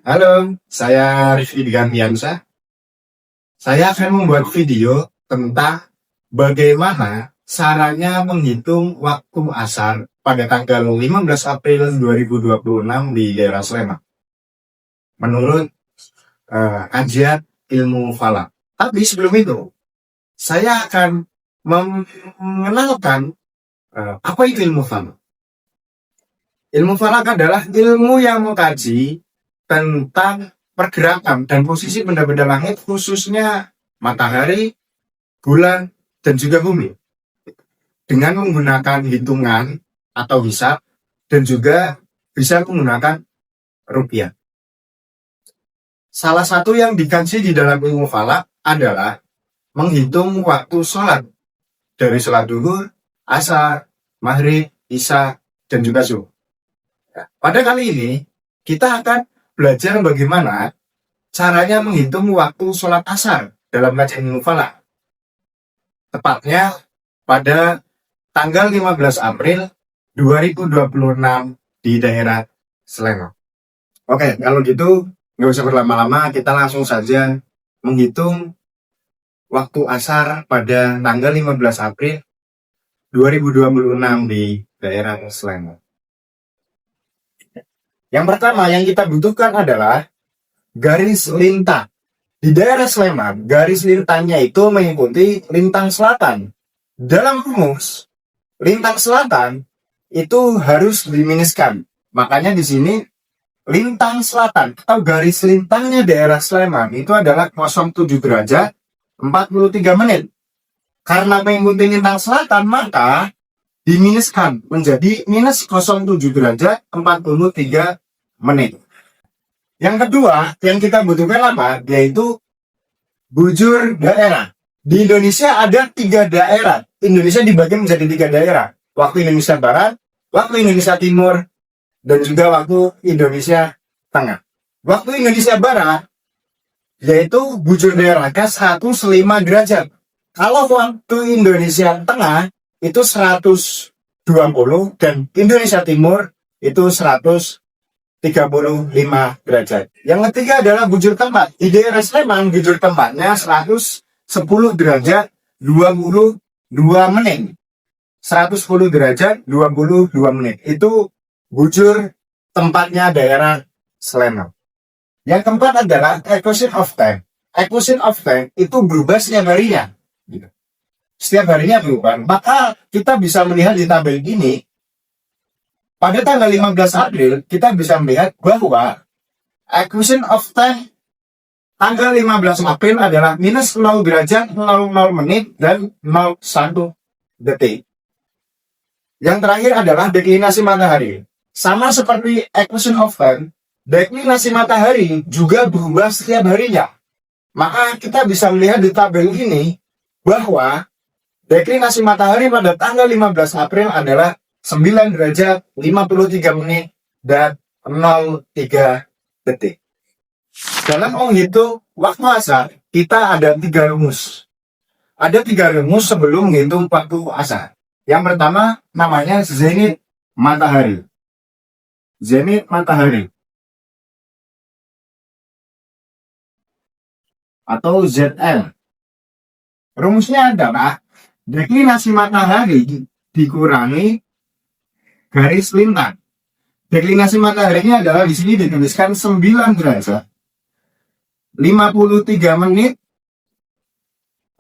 Halo, saya Rifki Digantiansa. Saya akan membuat video tentang bagaimana caranya menghitung waktu asar pada tanggal 15 April 2026 di daerah Sleman. Menurut kajian ilmu falak. Tapi sebelum itu, saya akan mengenalkan apa itu ilmu falak. Ilmu falak adalah ilmu yang mengkaji tentang pergerakan dan posisi benda-benda langit, khususnya matahari, bulan, dan juga bumi, dengan menggunakan hitungan atau hisab, dan juga bisa menggunakan rupiah. Salah satu yang dikaji di dalam ilmu falak adalah menghitung waktu sholat, dari sholat duhur, asar, maghrib, isya, dan juga zuhur. Pada kali ini, kita akan belajar bagaimana caranya menghitung waktu sholat asar dalam kajian ilmu falak. Tepatnya pada tanggal 15 April 2026 di daerah Sleman. Oke, kalau gitu nggak usah berlama-lama, kita langsung saja menghitung waktu asar pada tanggal 15 April 2026 di daerah Sleman. Yang pertama yang kita butuhkan adalah garis lintah. Di daerah Sleman, garis lintahnya itu mengikuti lintang selatan. Dalam rumus, lintang selatan itu harus diminuskan. Makanya di sini lintang selatan atau garis lintangnya daerah Sleman itu adalah 07 derajat 43 menit. Karena mengikuti lintang selatan, maka diminuskan menjadi minus 07 derajat 43 menit. Yang kedua yang kita butuhkan apa? Yaitu bujur daerah. Di Indonesia ada 3 daerah. Indonesia dibagi menjadi 3 daerah. Waktu Indonesia Barat, waktu Indonesia Timur, dan juga waktu Indonesia Tengah. Waktu Indonesia Barat, yaitu bujur daerahnya 105 derajat. Kalau waktu Indonesia Tengah, itu 120, dan Indonesia Timur, itu 135 derajat. Yang ketiga adalah bujur tempat. Di daerah Sleman, bujur tempatnya 110 derajat 22 menit. 110 derajat 22 menit. Itu bujur tempatnya daerah Sleman. Yang keempat adalah equation of time. Equation of time itu berubah setiap harinya. Setiap harinya berubah. Maka kita bisa melihat di tabel ini, pada tanggal 15 April, kita bisa melihat bahwa equation of time tanggal 15 April adalah minus 0 derajat 00 menit dan 01 detik. Yang terakhir adalah deklinasi matahari. Sama seperti equation of time, deklinasi matahari juga berubah setiap harinya. Maka kita bisa melihat di tabel ini bahwa deklinasi matahari pada tanggal 15 April adalah 9 derajat 53 menit dan 03 detik. Dalam menghitung waktu asar, kita ada 3 rumus. Ada 3 rumus sebelum menghitung waktu asar. Yang pertama namanya zenit matahari. Zenit matahari. Atau ZL. Rumusnya adalah deklinasi matahari dikurangi garis lintang. Deklinasi mataharinya adalah di sini dituliskan 9 derajat 53 menit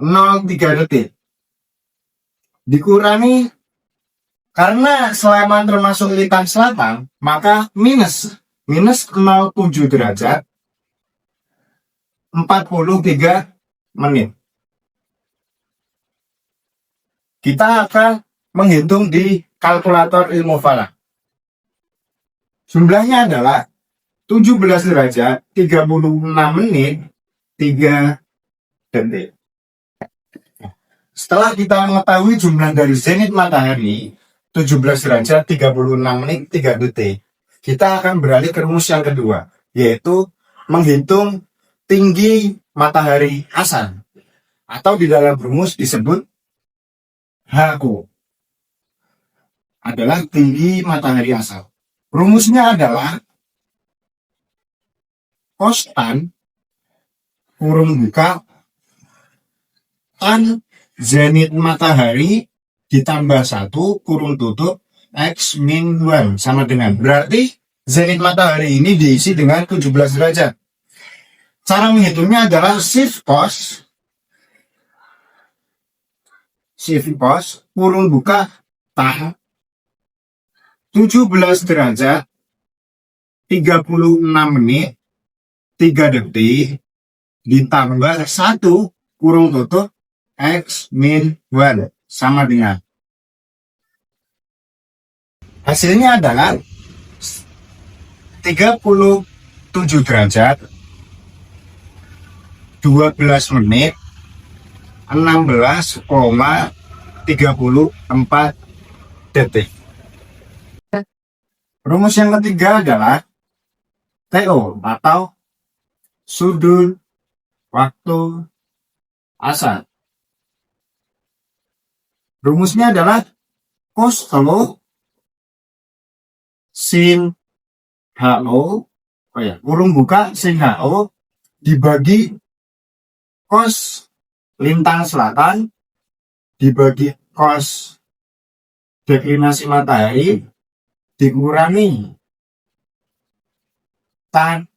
03 detik. Dikurangi, karena Sleman termasuk lintang selatan, maka minus 07 derajat 43 menit. Kita akan menghitung di kalkulator ilmu falak. Jumlahnya adalah 17 derajat 36 menit 3 detik. Setelah kita mengetahui jumlah dari zenit matahari 17 derajat 36 menit 3 detik, kita akan beralih ke rumus yang kedua, yaitu menghitung tinggi matahari asar, atau di dalam rumus disebut HQ, adalah tinggi matahari asar. Rumusnya adalah cos tan kurung buka tan zenit matahari ditambah 1 kurung tutup X min 1 sama dengan, berarti zenit matahari ini diisi dengan 17 derajat. Cara menghitungnya adalah shift cos kurung buka tan 17 derajat 36 menit 3 detik ditambah 1 kurung tutup X min 1 sama dengan, hasilnya adalah 37 derajat 12 menit 16,34 detik. Rumus yang ketiga adalah TO atau sudut waktu asal. Rumusnya adalah cos HO sin HO kurung buka sin HO dibagi cos lintang selatan dibagi cos deklinasi matahari dikurangi tan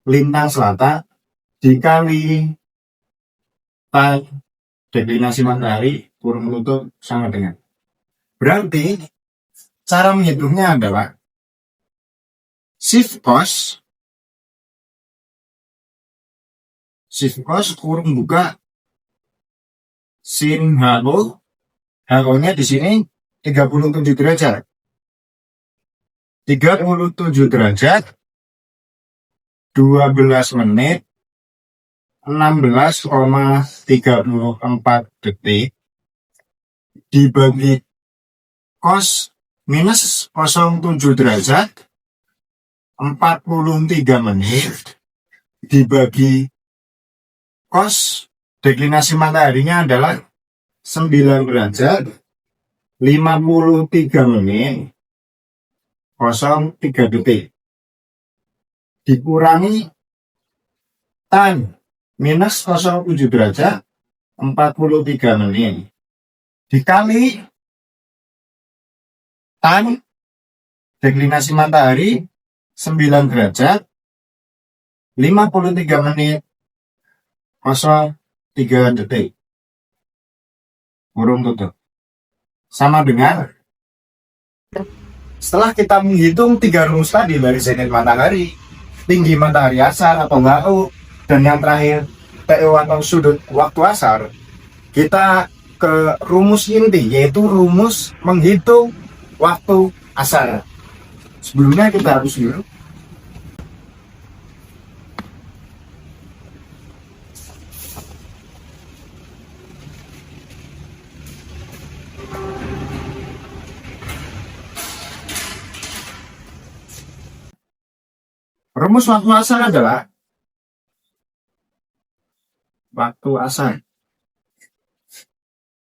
lintang selatan dikali tan deklinasi matahari kurung tutup sama dengan, berarti cara menghitungnya adalah shift cos kurung buka sin HO, HO-nya di sini 37 derajat. 37 derajat 12 menit 16,34 detik dibagi cos minus 07 derajat 43 menit dibagi cos deklinasi mataharinya adalah 9 derajat 53 menit 03 detik dikurangi tan minus 07 derajat 43 menit dikali tan deklinasi matahari 9 derajat 53 menit 03 detik kurung tutup sama dengan, setelah kita menghitung 3 rumus tadi dari zenit matahari, tinggi matahari asar atau HO, dan yang terakhir TO atau sudut waktu asar, kita ke rumus inti yaitu rumus menghitung waktu asar. Sebelumnya kita harus dulu rumus waktu asar adalah waktu asar.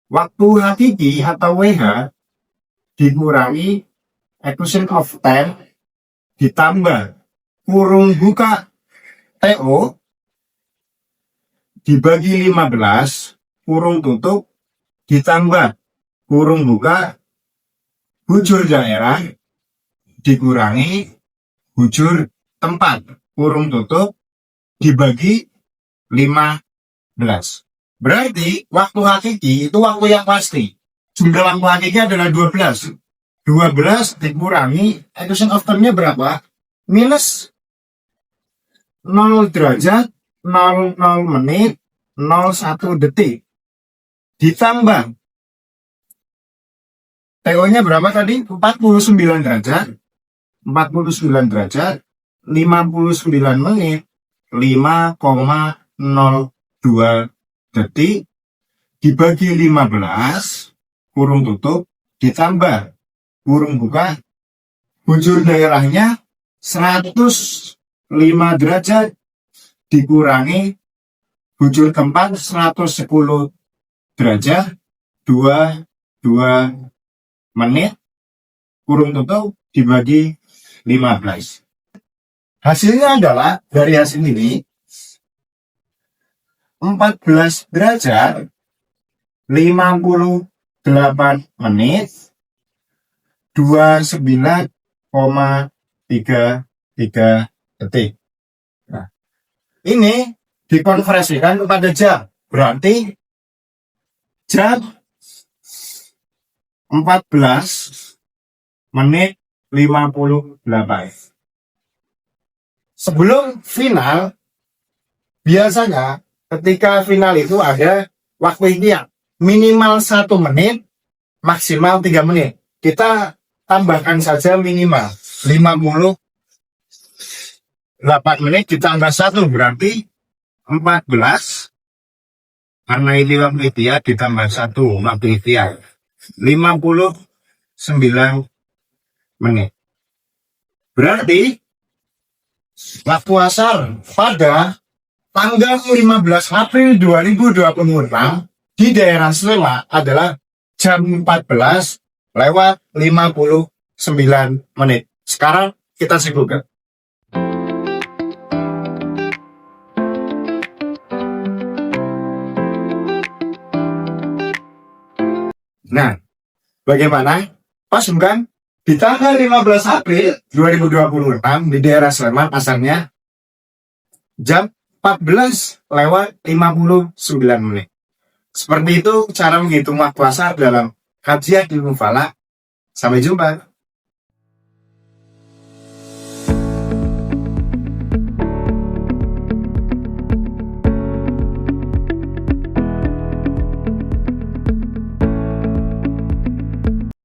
Waktu hakiki atau WH dikurangi equation of time ditambah kurung buka TO dibagi 15 kurung tutup ditambah kurung buka bujur daerah dikurangi bujur tempat kurung tutup dibagi 15. Berarti waktu hakiki itu waktu yang pasti. Jumlah waktu hakiki adalah 12. 12 dikurangi equation of time-nya berapa? Minus 0 derajat 00 menit 01 detik ditambah TO-nya berapa tadi? 49 derajat 59 menit 5,02 detik dibagi 15 kurung tutup ditambah kurung buka bujur daerahnya 105 derajat dikurangi bujur tempat 110 derajat 22 menit kurung tutup dibagi 15. Hasilnya adalah dari hasil ini 14 derajat 58 menit 29,33 detik. Nah, ini dikonversikan kepada jam. Berarti jam 14 menit 58. Sebelum final, biasanya ketika final itu ada waktu ikhtiar minimal 1 menit, maksimal 3 menit. Kita tambahkan saja minimal 58 menit ditambah 1 berarti 14. Karena ini waktu ikhtiar ditambah 1 waktu ikhtiar 59 menit. Berarti waktu asar pada tanggal 15 April 2026 di daerah Sleman adalah jam 14 lewat 59 menit. Sekarang kita simpulkan. Nah, bagaimana? Pas bukan? Di tanggal 15 April 2026 di daerah Sleman pasarnya jam 14 lewat 59 menit. Seperti itu cara menghitung waktu asar dalam kajian ilmu falak. Sampai jumpa.